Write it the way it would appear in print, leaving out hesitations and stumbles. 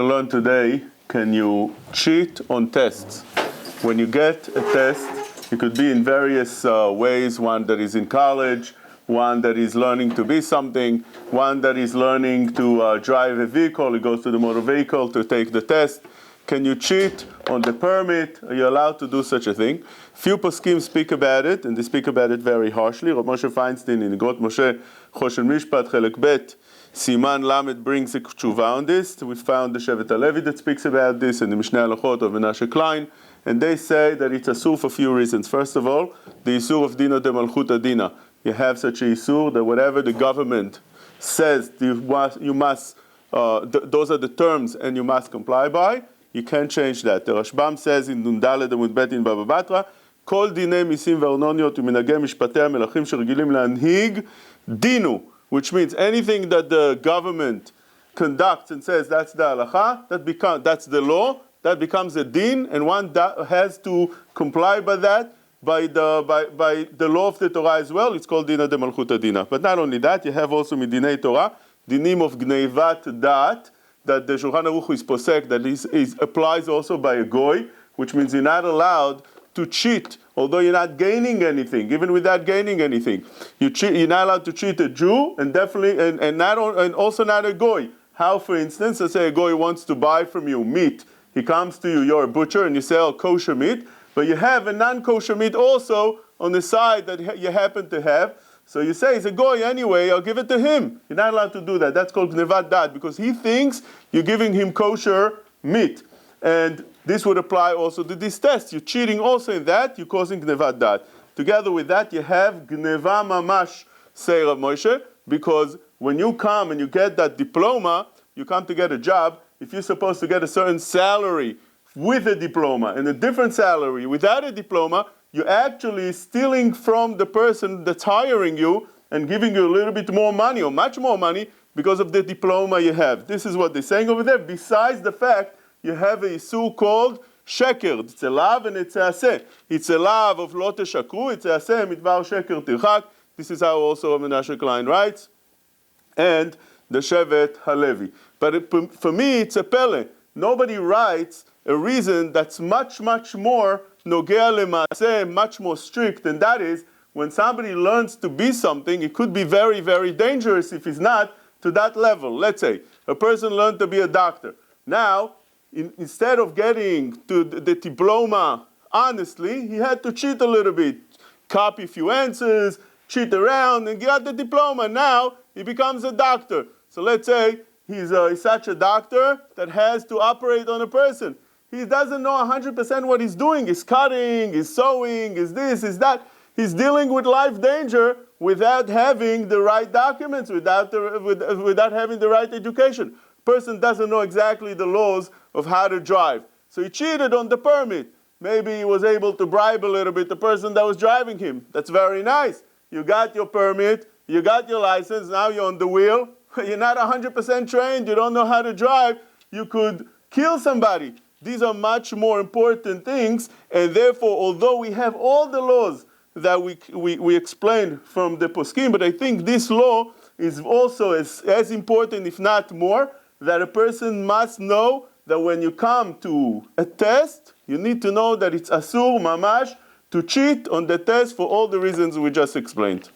learn today, can you cheat on tests? When you get a test, it could be in various ways. One that is in college, one that is learning to be something, one that is learning to drive a vehicle. He goes to the motor vehicle to take the test. Can you cheat on the permit? Are you allowed to do such a thing? Few poskim speak about it, and they speak about it very harshly. Rav Moshe Feinstein in Igrot Moshe Choshen Mishpat Chelek Bet Siman Lamed brings a tshuva on this. We found the Shevet HaLevi that speaks about this, and the Mishneh Halachot of Menashe Klein, and they say that it's asur for a few reasons. First of all, the isur of dina de malchut adina. You have such a isur that whatever the government says, you must those are the terms, and you must comply by. You can't change that. The Rashbam says in Nundaled Amud Bet in Baba Batra, Kol dinei misim ve'arnoniot u'minhagei mishpatei hamelachim sheregilim lehanhig dinu, which means anything that the government conducts and says that's the halacha, that's the law, that becomes a din, and one has to comply by that, by the law of the Torah as well. It's called dina de malchut dina. But not only that, you have also midinei Torah, dinim of gneivat dat, that the Shulchan Aruch is posek, that applies also by a goy, which means you're not allowed to cheat, although you're not gaining anything, even without gaining anything. You're not allowed to cheat a Jew, and definitely, and also not a goy. How, for instance, let's say a goy wants to buy from you meat. He comes to you, you're a butcher, and you sell kosher meat, but you have a non-kosher meat also on the side that you happen to have. So you say, he's a goy anyway, I'll give it to him. You're not allowed to do that. That's called gnevat dat, because he thinks you're giving him kosher meat. And this would apply also to this test. You're cheating also in that, you're causing gnevat dat. Together with that, you have gneva mamash, say Rav Moshe, because when you come and you get that diploma, you come to get a job, if you're supposed to get a certain salary with a diploma and a different salary without a diploma, you're actually stealing from the person that's hiring you and giving you a little bit more money or much more money because of the diploma you have. This is what they're saying over there, besides the fact you have a issue called sheker. It's a lav and it's a aseh. It's a lav of lo teshakru, it's a aseh midvar sheker tirchak. This is how also Menashe Klein writes, and the Shevet HaLevi. But for me, it's a pele. Nobody writes a reason that's much, much more nogea lemaseh, much more strict, and that is when somebody learns to be something, it could be very, very dangerous if he's not to that level. Let's say a person learned to be a doctor. Now, instead of getting to the diploma honestly, he had to cheat a little bit, copy a few answers, cheat around, and get the diploma. Now he becomes a doctor. So let's say he's such a doctor that has to operate on a person. He doesn't know 100% what he's doing. He's cutting, he's sewing, he's this, he's that. He's dealing with life danger without having the right documents, without having the right education. Person doesn't know exactly the laws of how to drive. So he cheated on the permit. Maybe he was able to bribe a little bit the person that was driving him. That's very nice. You got your permit, you got your license, now you're on the wheel. You're not 100% trained, you don't know how to drive, you could kill somebody. These are much more important things, and therefore, although we have all the laws that we explained from the poskim, but I think this law is also as important, if not more, that a person must know that when you come to a test, you need to know that it's asur mamash to cheat on the test for all the reasons we just explained.